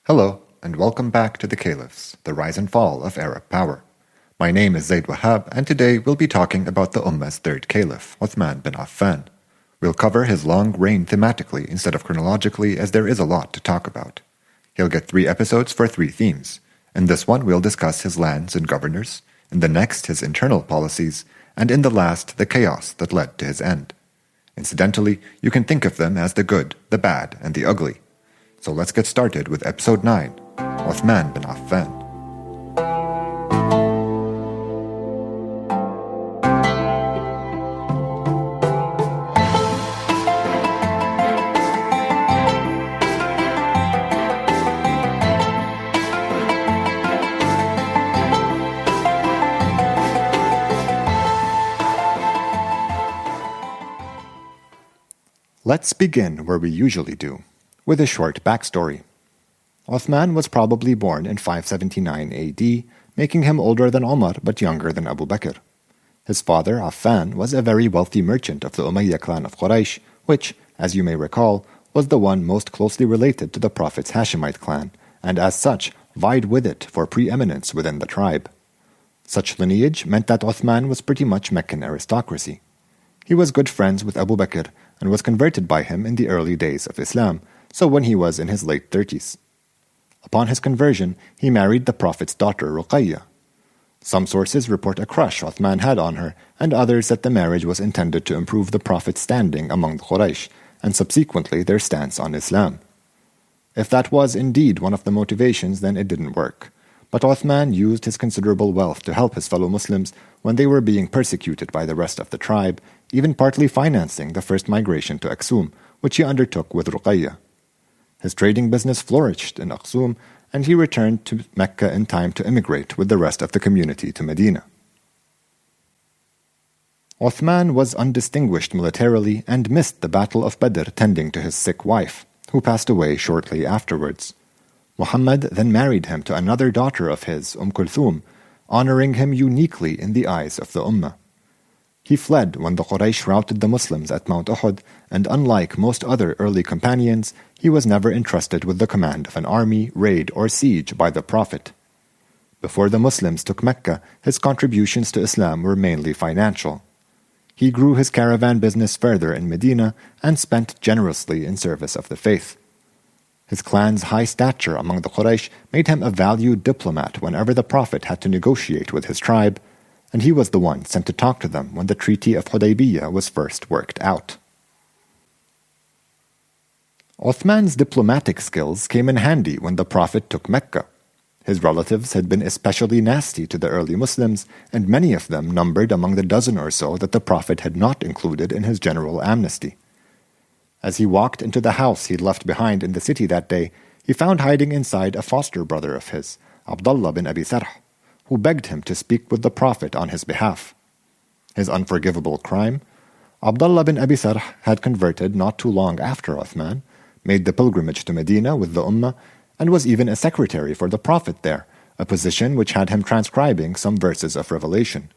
Hello, and welcome back to the Caliphs, the rise and fall of Arab power. My name is Zaid Wahab, and today we'll be talking about the Ummah's third Caliph, Othman bin Affan. We'll cover his long reign thematically instead of chronologically, as there is a lot to talk about. He'll get 3 episodes for 3 themes. In this one, we'll discuss his lands and governors, in the next, his internal policies, and in the last, the chaos that led to his end. Incidentally, you can think of them as the good, the bad, and the ugly. So let's get started with episode 9, Othman bin Affan. Let's begin where we usually do, with a short backstory. Othman was probably born in 579 AD, making him older than Omar but younger than Abu Bakr. His father, Affan, was a very wealthy merchant of the Umayyad clan of Quraysh, which, as you may recall, was the one most closely related to the Prophet's Hashemite clan, and as such, vied with it for preeminence within the tribe. Such lineage meant that Othman was pretty much Meccan aristocracy. He was good friends with Abu Bakr and was converted by him in the early days of Islam, so when he was in his late 30s. Upon his conversion, he married the Prophet's daughter Ruqayya. Some sources report a crush Othman had on her, and others that the marriage was intended to improve the Prophet's standing among the Quraysh, and subsequently their stance on Islam. If that was indeed one of the motivations, then it didn't work. But Othman used his considerable wealth to help his fellow Muslims when they were being persecuted by the rest of the tribe, even partly financing the first migration to Aksum, which he undertook with Ruqayya. His trading business flourished in Aksum, and he returned to Mecca in time to immigrate with the rest of the community to Medina. Othman was undistinguished militarily and missed the Battle of Badr tending to his sick wife, who passed away shortly afterwards. Muhammad then married him to another daughter of his, Kulthum, honoring him uniquely in the eyes of the Ummah. He fled when the Quraysh routed the Muslims at Mount Uhud, and unlike most other early companions, he was never entrusted with the command of an army, raid, or siege by the Prophet. Before the Muslims took Mecca, his contributions to Islam were mainly financial. He grew his caravan business further in Medina and spent generously in service of the faith. His clan's high stature among the Quraysh made him a valued diplomat whenever the Prophet had to negotiate with his tribe, and he was the one sent to talk to them when the Treaty of Hudaybiyah was first worked out. Othman's diplomatic skills came in handy when the Prophet took Mecca. His relatives had been especially nasty to the early Muslims, and many of them numbered among the dozen or so that the Prophet had not included in his general amnesty. As he walked into the house he'd left behind in the city that day, he found hiding inside a foster brother of his, Abdullah bin Abi Sarh, who begged him to speak with the Prophet on his behalf. His unforgivable crime? Abdullah bin Abi Sarh had converted not too long after Othman, made the pilgrimage to Medina with the Ummah, and was even a secretary for the Prophet there, a position which had him transcribing some verses of Revelation.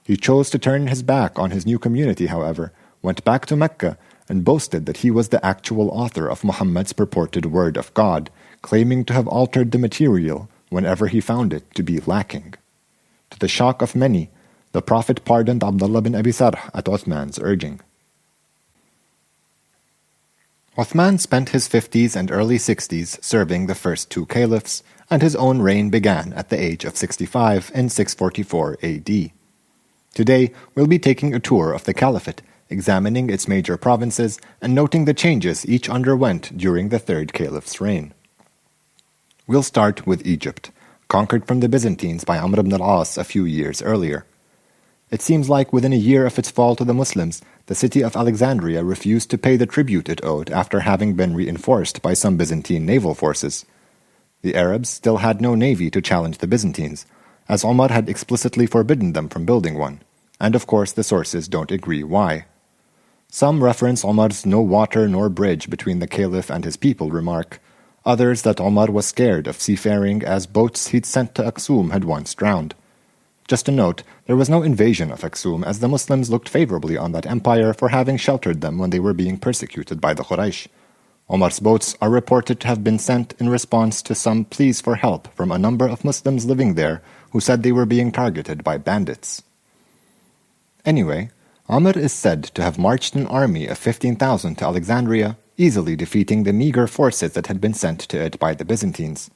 He chose to turn his back on his new community, however, went back to Mecca, and boasted that he was the actual author of Muhammad's purported word of God, claiming to have altered the material whenever he found it to be lacking. To the shock of many, the Prophet pardoned Abdullah bin Abi Sarh at Othman's urging. Othman spent his 50s and early 60s serving the first 2 caliphs, and his own reign began at the age of 65 in 644 AD. Today, we'll be taking a tour of the caliphate, examining its major provinces and noting the changes each underwent during the third caliph's reign. We'll start with Egypt, conquered from the Byzantines by Amr ibn al-As a few years earlier. It seems like within a year of its fall to the Muslims, the city of Alexandria refused to pay the tribute it owed after having been reinforced by some Byzantine naval forces. The Arabs still had no navy to challenge the Byzantines, as Omar had explicitly forbidden them from building one, and of course the sources don't agree why. Some reference Omar's no water nor bridge between the caliph and his people remark, others that Omar was scared of seafaring as boats he'd sent to Aksum had once drowned. Just a note, there was no invasion of Aksum as the Muslims looked favorably on that empire for having sheltered them when they were being persecuted by the Quraysh. Omar's boats are reported to have been sent in response to some pleas for help from a number of Muslims living there who said they were being targeted by bandits. Anyway, Omar is said to have marched an army of 15,000 to Alexandria, easily defeating the meager forces that had been sent to it by the Byzantines.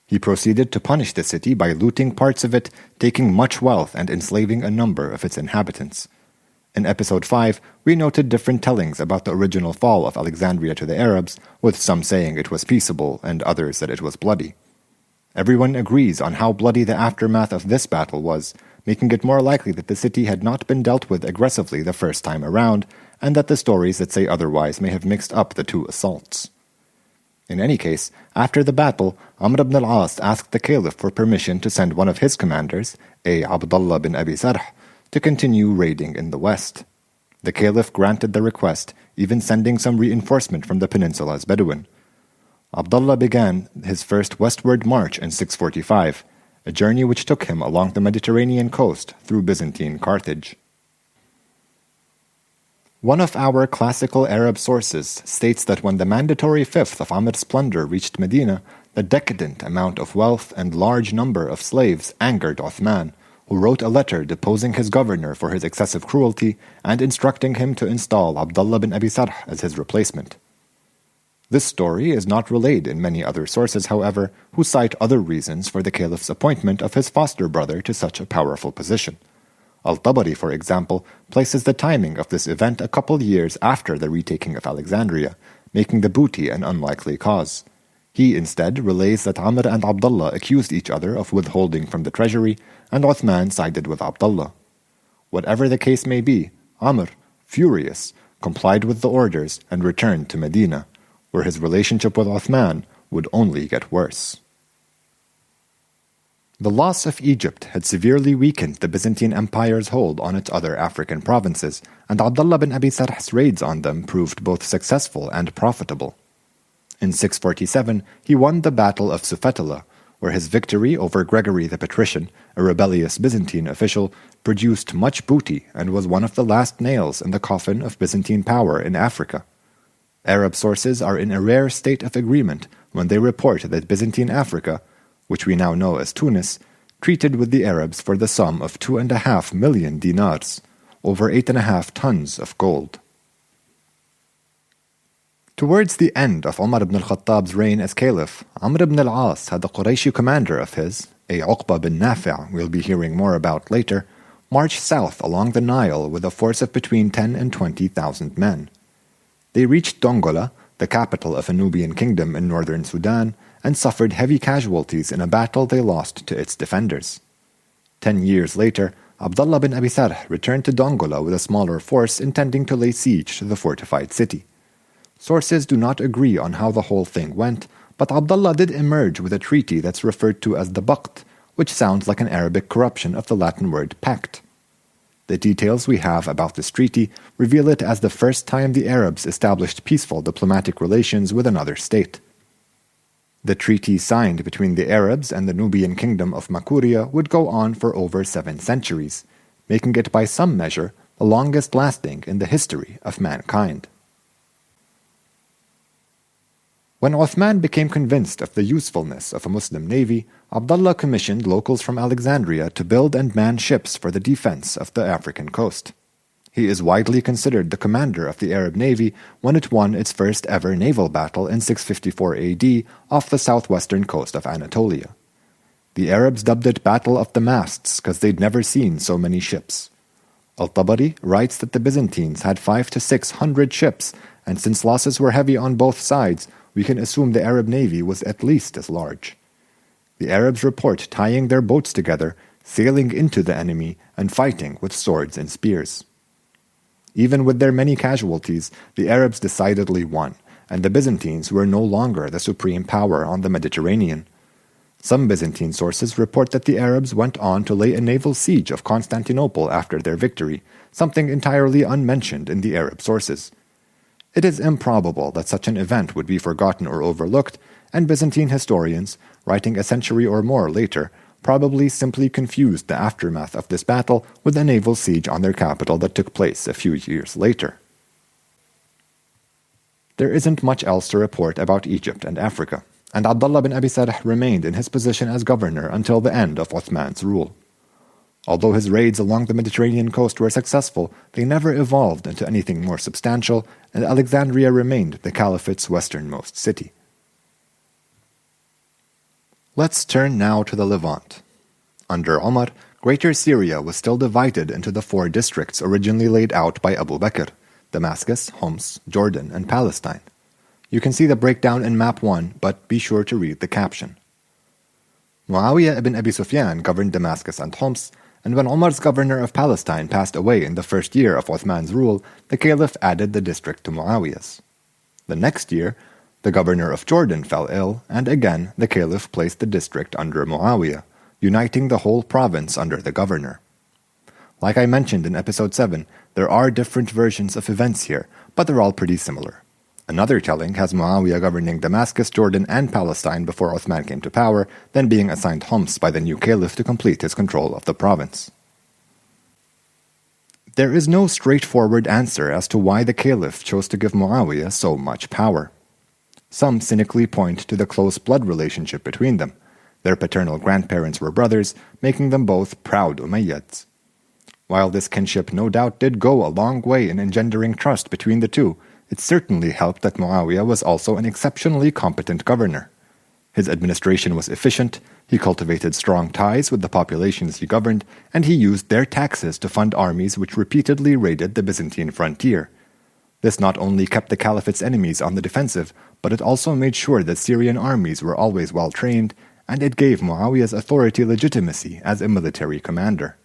He proceeded to punish the city by looting parts of it, taking much wealth and enslaving a number of its inhabitants. In episode 5, we noted different tellings about the original fall of Alexandria to the Arabs, with some saying it was peaceable and others that it was bloody. Everyone agrees on how bloody the aftermath of this battle was, making it more likely that the city had not been dealt with aggressively the first time around, and that the stories that say otherwise may have mixed up the two assaults. In any case, after the battle, Amr ibn al-As asked the caliph for permission to send one of his commanders, Abdullah bin Abi Sarh, to continue raiding in the west. The caliph granted the request, even sending some reinforcement from the peninsula's Bedouin. Abdullah began his first westward march in 645, a journey which took him along the Mediterranean coast through Byzantine Carthage. One of our classical Arab sources states that when the mandatory fifth of Amr's plunder reached Medina, the decadent amount of wealth and large number of slaves angered Othman, who wrote a letter deposing his governor for his excessive cruelty and instructing him to install Abdullah bin Abi Sarh as his replacement. This story is not relayed in many other sources, however, who cite other reasons for the caliph's appointment of his foster brother to such a powerful position. Al-Tabari, for example, places the timing of this event a couple years after the retaking of Alexandria, making the booty an unlikely cause. He instead relays that Amr and Abdullah accused each other of withholding from the treasury, and Uthman sided with Abdullah. Whatever the case may be, Amr, furious, complied with the orders and returned to Medina, where his relationship with Uthman would only get worse. The loss of Egypt had severely weakened the Byzantine Empire's hold on its other African provinces, and Abdullah bin Abi Sarh's raids on them proved both successful and profitable. In 647, he won the Battle of Sufetala, where his victory over Gregory the Patrician, a rebellious Byzantine official, produced much booty and was one of the last nails in the coffin of Byzantine power in Africa. Arab sources are in a rare state of agreement when they report that Byzantine Africa, which we now know as Tunis, treated with the Arabs for the sum of 2.5 million dinars, over 8.5 tons of gold. Towards the end of Omar ibn al-Khattab's reign as caliph, Amr ibn al-As had a Qurayshi commander of his, Uqba bin Nafi', we'll be hearing more about later, march south along the Nile with a force of between 10 and 20,000 men. They reached Dongola, the capital of a Nubian kingdom in northern Sudan, and suffered heavy casualties in a battle they lost to its defenders. 10 years later, Abdullah bin Abi Sarh returned to Dongola with a smaller force intending to lay siege to the fortified city. Sources do not agree on how the whole thing went, but Abdullah did emerge with a treaty that's referred to as the Baqt, which sounds like an Arabic corruption of the Latin word pact. The details we have about this treaty reveal it as the first time the Arabs established peaceful diplomatic relations with another state. The treaty signed between the Arabs and the Nubian kingdom of Makuria would go on for over 7 centuries, making it by some measure the longest lasting in the history of mankind. When Uthman became convinced of the usefulness of a Muslim navy, Abdullah commissioned locals from Alexandria to build and man ships for the defense of the African coast. He is widely considered the commander of the Arab navy when it won its first ever naval battle in 654 AD off the southwestern coast of Anatolia. The Arabs dubbed it Battle of the Masts because they'd never seen so many ships. Al-Tabari writes that the Byzantines had 500 to 600 ships, and since losses were heavy on both sides, we can assume the Arab navy was at least as large. The Arabs report tying their boats together, sailing into the enemy, and fighting with swords and spears. Even with their many casualties, the Arabs decidedly won, and the Byzantines were no longer the supreme power on the Mediterranean. Some Byzantine sources report that the Arabs went on to lay a naval siege of Constantinople after their victory, something entirely unmentioned in the Arab sources. It is improbable that such an event would be forgotten or overlooked, and Byzantine historians, writing a century or more later, probably simply confused the aftermath of this battle with a naval siege on their capital that took place a few years later. There isn't much else to report about Egypt and Africa, and Abdullah bin Abi Sarh remained in his position as governor until the end of Othman's rule. Although his raids along the Mediterranean coast were successful, they never evolved into anything more substantial, and Alexandria remained the caliphate's westernmost city. Let's turn now to the Levant. Under Omar, Greater Syria was still divided into the 4 districts originally laid out by Abu Bakr: Damascus, Homs, Jordan, and Palestine. You can see the breakdown in Map 1, but be sure to read the caption. Muawiyah ibn Abi Sufyan governed Damascus and Homs, and when Omar's governor of Palestine passed away in the first year of Othman's rule, the caliph added the district to Muawiyah's. The next year, the governor of Jordan fell ill, and again the caliph placed the district under Muawiyah, uniting the whole province under the governor. Like I mentioned in episode 7, there are different versions of events here, but they're all pretty similar. Another telling has Muawiyah governing Damascus, Jordan, and Palestine before Othman came to power, then being assigned Homs by the new caliph to complete his control of the province. There is no straightforward answer as to why the caliph chose to give Muawiyah so much power. Some cynically point to the close blood relationship between them. Their paternal grandparents were brothers, making them both proud Umayyads. While this kinship no doubt did go a long way in engendering trust between the two, it certainly helped that Muawiyah was also an exceptionally competent governor. His administration was efficient, he cultivated strong ties with the populations he governed, and he used their taxes to fund armies which repeatedly raided the Byzantine frontier. This not only kept the caliphate's enemies on the defensive, but it also made sure that Syrian armies were always well trained, and it gave Muawiyah's authority legitimacy as a military commander.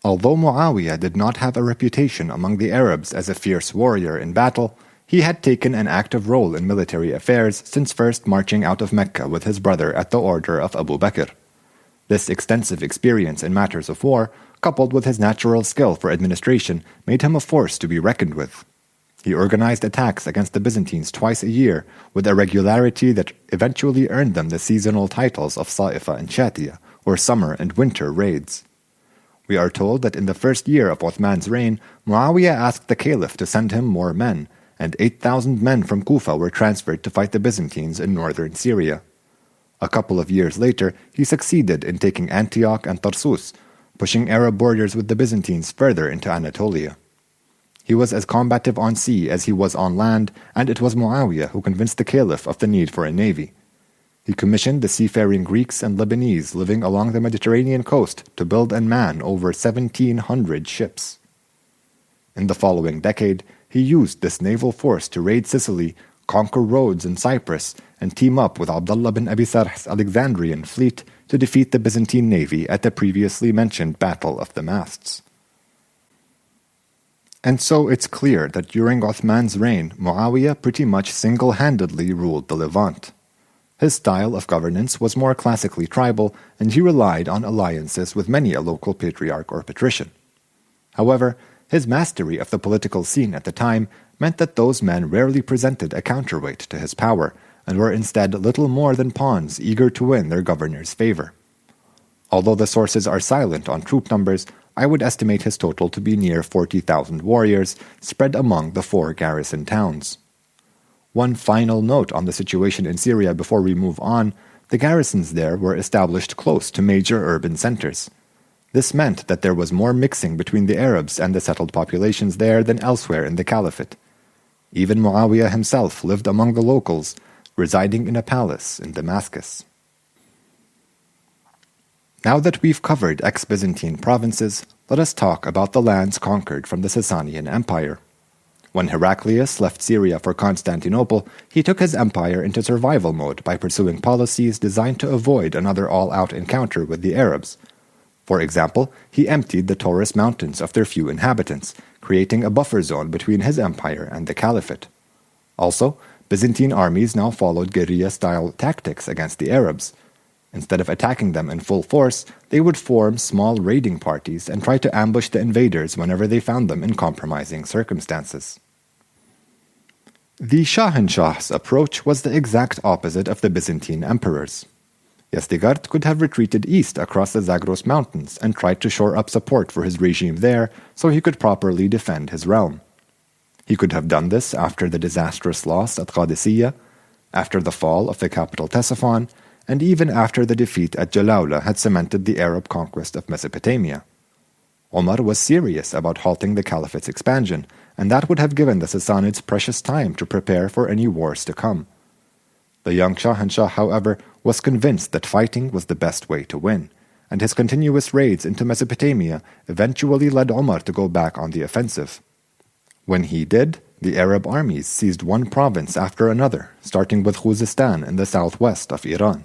Although Muawiyah did not have a reputation among the Arabs as a fierce warrior in battle, he had taken an active role in military affairs since first marching out of Mecca with his brother at the order of Abu Bakr. This extensive experience in matters of war, coupled with his natural skill for administration, made him a force to be reckoned with. He organized attacks against the Byzantines twice a year, with a regularity that eventually earned them the seasonal titles of Sa'ifa and Shatiya, or summer and winter raids. We are told that in the first year of Othman's reign, Muawiyah asked the caliph to send him more men, and 8,000 men from Kufa were transferred to fight the Byzantines in northern Syria. A couple of years later, he succeeded in taking Antioch and Tarsus, pushing Arab borders with the Byzantines further into Anatolia. He was as combative on sea as he was on land, and it was Muawiyah who convinced the caliph of the need for a navy. He commissioned the seafaring Greeks and Lebanese living along the Mediterranean coast to build and man over 1,700 ships. In the following decade, he used this naval force to raid Sicily, conquer Rhodes and Cyprus, and team up with Abdullah bin Abi Sarh's Alexandrian fleet to defeat the Byzantine navy at the previously mentioned Battle of the Masts. And so it's clear that during Othman's reign, Muawiyah pretty much single-handedly ruled the Levant. His style of governance was more classically tribal, and he relied on alliances with many a local patriarch or patrician. However, his mastery of the political scene at the time meant that those men rarely presented a counterweight to his power, and were instead little more than pawns eager to win their governor's favor. Although the sources are silent on troop numbers, I would estimate his total to be near 40,000 warriors, spread among the 4 garrison towns. One final note on the situation in Syria before we move on: the garrisons there were established close to major urban centers. This meant that there was more mixing between the Arabs and the settled populations there than elsewhere in the caliphate. Even Muawiyah himself lived among the locals, residing in a palace in Damascus. Now that we've covered ex-Byzantine provinces, let us talk about the lands conquered from the Sasanian Empire. When Heraclius left Syria for Constantinople, he took his empire into survival mode by pursuing policies designed to avoid another all-out encounter with the Arabs. For example, he emptied the Taurus Mountains of their few inhabitants, creating a buffer zone between his empire and the caliphate. Also, Byzantine armies now followed guerrilla-style tactics against the Arabs. Instead of attacking them in full force, they would form small raiding parties and try to ambush the invaders whenever they found them in compromising circumstances. The Shahanshah's approach was the exact opposite of the Byzantine emperors. Yazdegerd could have retreated east across the Zagros Mountains and tried to shore up support for his regime there so he could properly defend his realm. He could have done this after the disastrous loss at Qadisiyah, after the fall of the capital Ctesiphon, and even after the defeat at Jalawla had cemented the Arab conquest of Mesopotamia. Omar was serious about halting the caliphate's expansion, and that would have given the Sassanids precious time to prepare for any wars to come. The young Shahanshah, however, was convinced that fighting was the best way to win, and his continuous raids into Mesopotamia eventually led Omar to go back on the offensive. When he did, the Arab armies seized one province after another, starting with Khuzestan in the southwest of Iran.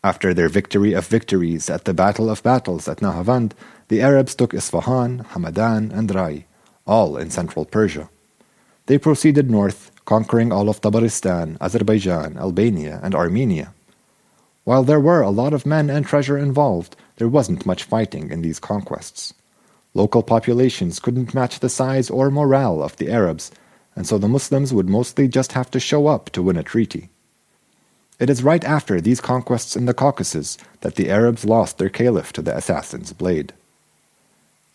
After their victory of victories at the Battle of Battles at Nahavand, the Arabs took Isfahan, Hamadan, and Rai, all in central Persia. They proceeded north, conquering all of Tabaristan, Azerbaijan, Albania, and Armenia. While there were a lot of men and treasure involved, there wasn't much fighting in these conquests. Local populations couldn't match the size or morale of the Arabs, and so the Muslims would mostly just have to show up to win a treaty. It is right after these conquests in the Caucasus that the Arabs lost their caliph to the assassin's blade.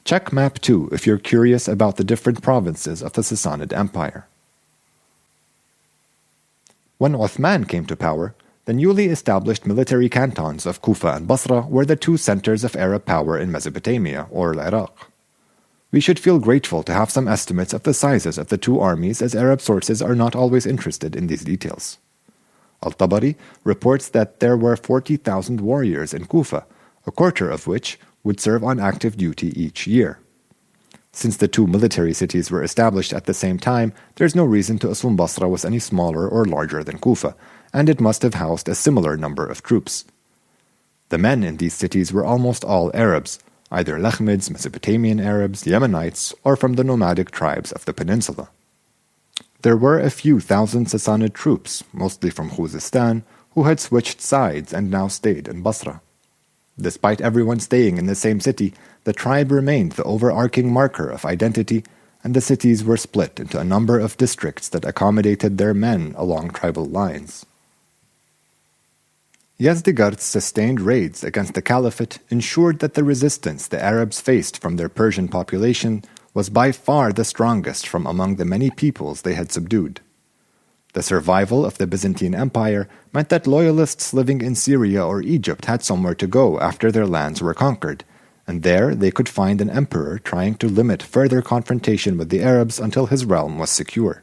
Check Map 2 if you're curious about the different provinces of the Sassanid Empire. When Othman came to power, the newly established military cantons of Kufa and Basra were the two centers of Arab power in Mesopotamia, or Iraq. We should feel grateful to have some estimates of the sizes of the two armies, as Arab sources are not always interested in these details. Al-Tabari reports that there were 40,000 warriors in Kufa, a quarter of which would serve on active duty each year. Since the two military cities were established at the same time, there's no reason to assume Basra was any smaller or larger than Kufa, and it must have housed a similar number of troops. The men in these cities were almost all Arabs, either Lakhmids, Mesopotamian Arabs, Yemenites, or from the nomadic tribes of the peninsula. There were a few thousand Sassanid troops, mostly from Khuzestan, who had switched sides and now stayed in Basra. Despite everyone staying in the same city, the tribe remained the overarching marker of identity, and the cities were split into a number of districts that accommodated their men along tribal lines. Yazdegerd's sustained raids against the caliphate ensured that the resistance the Arabs faced from their Persian population was by far the strongest from among the many peoples they had subdued. The survival of the Byzantine Empire meant that loyalists living in Syria or Egypt had somewhere to go after their lands were conquered, and there they could find an emperor trying to limit further confrontation with the Arabs until his realm was secure.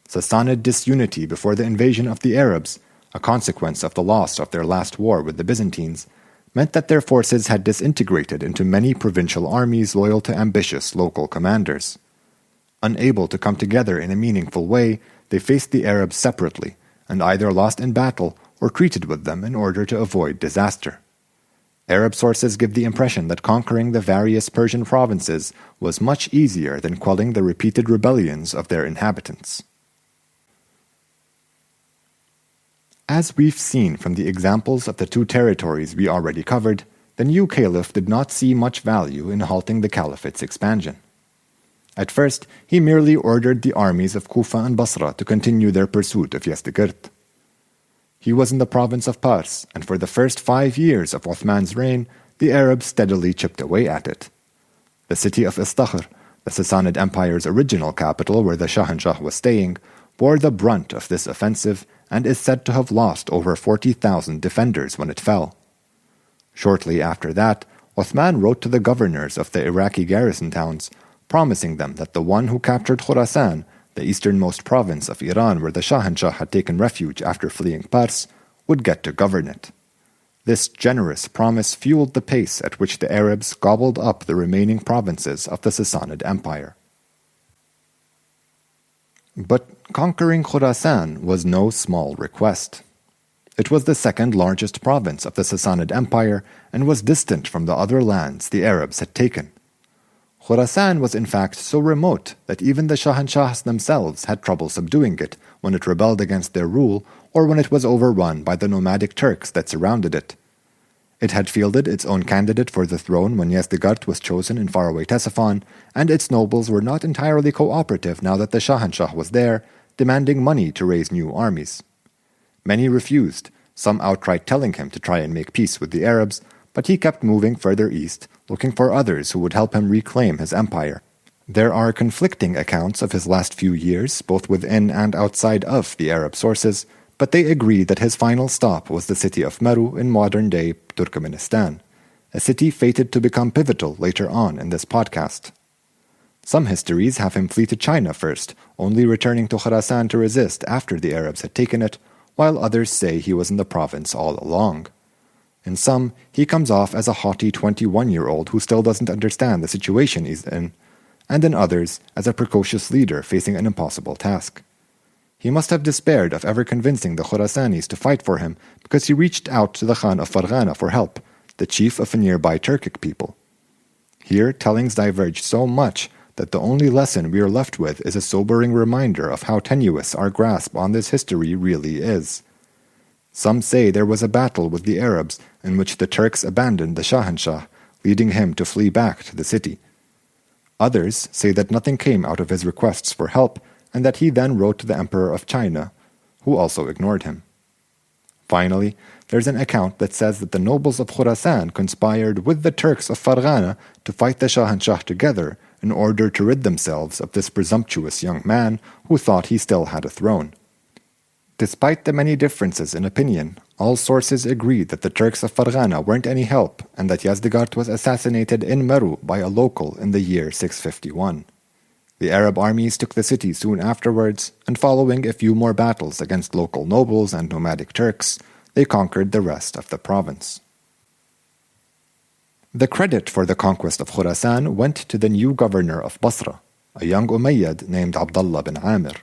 Sassanid disunity before the invasion of the Arabs, a consequence of the loss of their last war with the Byzantines, meant that their forces had disintegrated into many provincial armies loyal to ambitious local commanders. Unable to come together in a meaningful way, they faced the Arabs separately, and either lost in battle or treated with them in order to avoid disaster. Arab sources give the impression that conquering the various Persian provinces was much easier than quelling the repeated rebellions of their inhabitants. As we've seen from the examples of the two territories we already covered, the new caliph did not see much value in halting the caliphate's expansion. At first, he merely ordered the armies of Kufa and Basra to continue their pursuit of Yazdegerd. He was in the province of Pars, and for the first 5 years of Othman's reign, the Arabs steadily chipped away at it. The city of Istakhr, the Sassanid Empire's original capital where the Shahanshah was staying, bore the brunt of this offensive and is said to have lost over 40,000 defenders when it fell. Shortly after that, Othman wrote to the governors of the Iraqi garrison towns, promising them that the one who captured Khurasan, the easternmost province of Iran where the Shahanshah had taken refuge after fleeing Pars, would get to govern it. This generous promise fueled the pace at which the Arabs gobbled up the remaining provinces of the Sassanid Empire. But conquering Khurasan was no small request. It was the second largest province of the Sassanid Empire and was distant from the other lands the Arabs had taken. Khurasan was in fact so remote that even the Shahanshahs themselves had trouble subduing it when it rebelled against their rule or when it was overrun by the nomadic Turks that surrounded it. It had fielded its own candidate for the throne when Yazdegerd was chosen in faraway Ctesiphon, and its nobles were not entirely cooperative now that the Shahanshah was there, demanding money to raise new armies. Many refused, some outright telling him to try and make peace with the Arabs, but he kept moving further east, looking for others who would help him reclaim his empire. There are conflicting accounts of his last few years, both within and outside of the Arab sources, but they agree that his final stop was the city of Meru in modern-day Turkmenistan, a city fated to become pivotal later on in this podcast. Some histories have him flee to China first, only returning to Khorasan to resist after the Arabs had taken it, while others say he was in the province all along. In some, he comes off as a haughty 21-year-old who still doesn't understand the situation he's in, and in others as a precocious leader facing an impossible task. He must have despaired of ever convincing the Khorasanis to fight for him because he reached out to the Khan of Farghana for help, the chief of a nearby Turkic people. Here, tellings diverge so much that the only lesson we are left with is a sobering reminder of how tenuous our grasp on this history really is. Some say there was a battle with the Arabs in which the Turks abandoned the Shahanshah, leading him to flee back to the city. Others say that nothing came out of his requests for help and that he then wrote to the Emperor of China, who also ignored him. Finally, there's an account that says that the nobles of Khorasan conspired with the Turks of Farghana to fight the Shahanshah together in order to rid themselves of this presumptuous young man who thought he still had a throne. Despite the many differences in opinion, all sources agree that the Turks of Farghana weren't any help and that Yazdegerd was assassinated in Meru by a local in the year 651. The Arab armies took the city soon afterwards, and following a few more battles against local nobles and nomadic Turks, they conquered the rest of the province. The credit for the conquest of Khorasan went to the new governor of Basra, a young Umayyad named Abdullah bin Amir.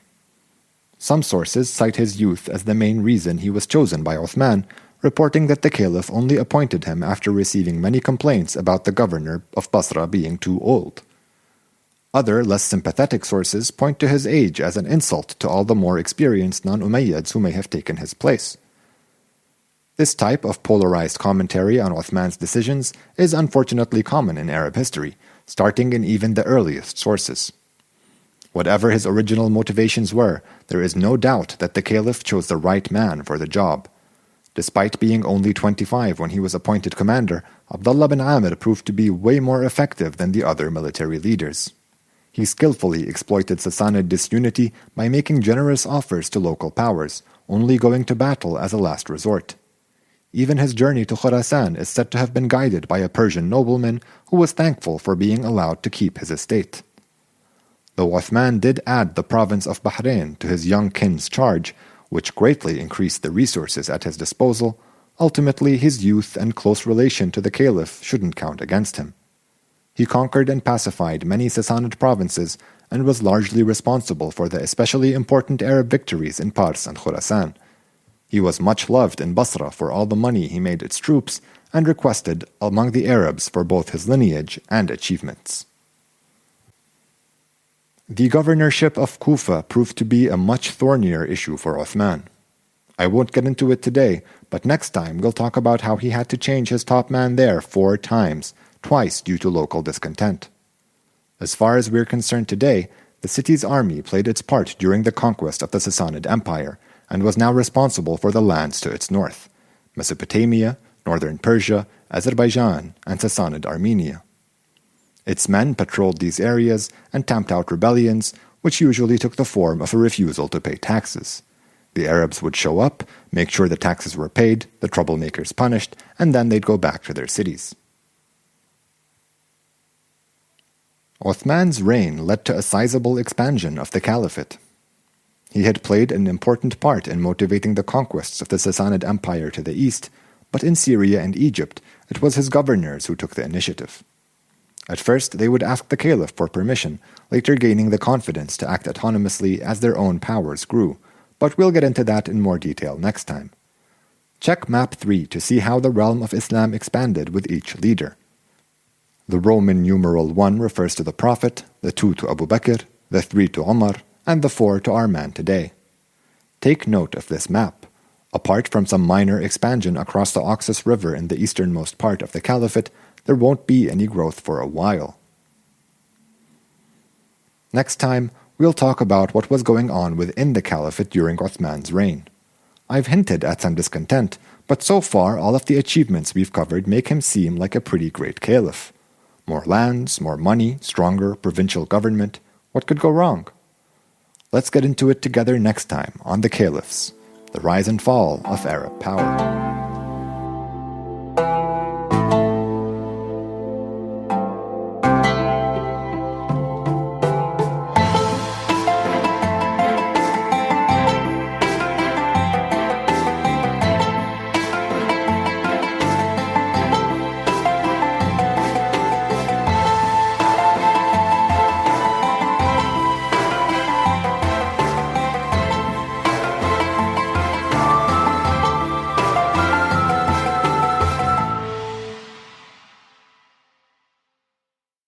Some sources cite his youth as the main reason he was chosen by Othman, reporting that the caliph only appointed him after receiving many complaints about the governor of Basra being too old. Other, less sympathetic sources point to his age as an insult to all the more experienced non-Umayyads who may have taken his place. This type of polarized commentary on Othman's decisions is unfortunately common in Arab history, starting in even the earliest sources. Whatever his original motivations were, there is no doubt that the caliph chose the right man for the job. Despite being only 25 when he was appointed commander, Abdullah bin Amir proved to be way more effective than the other military leaders. He skillfully exploited Sassanid disunity by making generous offers to local powers, only going to battle as a last resort. Even his journey to Khorasan is said to have been guided by a Persian nobleman who was thankful for being allowed to keep his estate. Though Othman did add the province of Bahrain to his young kin's charge, which greatly increased the resources at his disposal, ultimately his youth and close relation to the caliph shouldn't count against him. He conquered and pacified many Sassanid provinces and was largely responsible for the especially important Arab victories in Pars and Khorasan. He was much loved in Basra for all the money he made its troops and requested among the Arabs for both his lineage and achievements. The governorship of Kufa proved to be a much thornier issue for Othman. I won't get into it today, but next time we'll talk about how he had to change his top man there 4 times, twice due to local discontent. As far as we're concerned today, the city's army played its part during the conquest of the Sassanid Empire, and was now responsible for the lands to its north, Mesopotamia, northern Persia, Azerbaijan, and Sassanid Armenia. Its men patrolled these areas and tamped out rebellions, which usually took the form of a refusal to pay taxes. The Arabs would show up, make sure the taxes were paid, the troublemakers punished, and then they'd go back to their cities. Othman's reign led to a sizable expansion of the caliphate. He had played an important part in motivating the conquests of the Sassanid Empire to the east, but in Syria and Egypt, it was his governors who took the initiative. At first, they would ask the caliph for permission, later gaining the confidence to act autonomously as their own powers grew, but we'll get into that in more detail next time. Check Map 3 to see how the realm of Islam expanded with each leader. The Roman numeral 1 refers to the Prophet, the 2 to Abu Bakr, the 3 to Omar, and the 4 to our man today. Take note of this map. Apart from some minor expansion across the Oxus River in the easternmost part of the caliphate, there won't be any growth for a while. Next time, we'll talk about what was going on within the caliphate during Othman's reign. I've hinted at some discontent, but so far all of the achievements we've covered make him seem like a pretty great caliph. More lands, more money, stronger provincial government. What could go wrong? Let's get into it together next time on The Caliphs, the rise and fall of Arab power.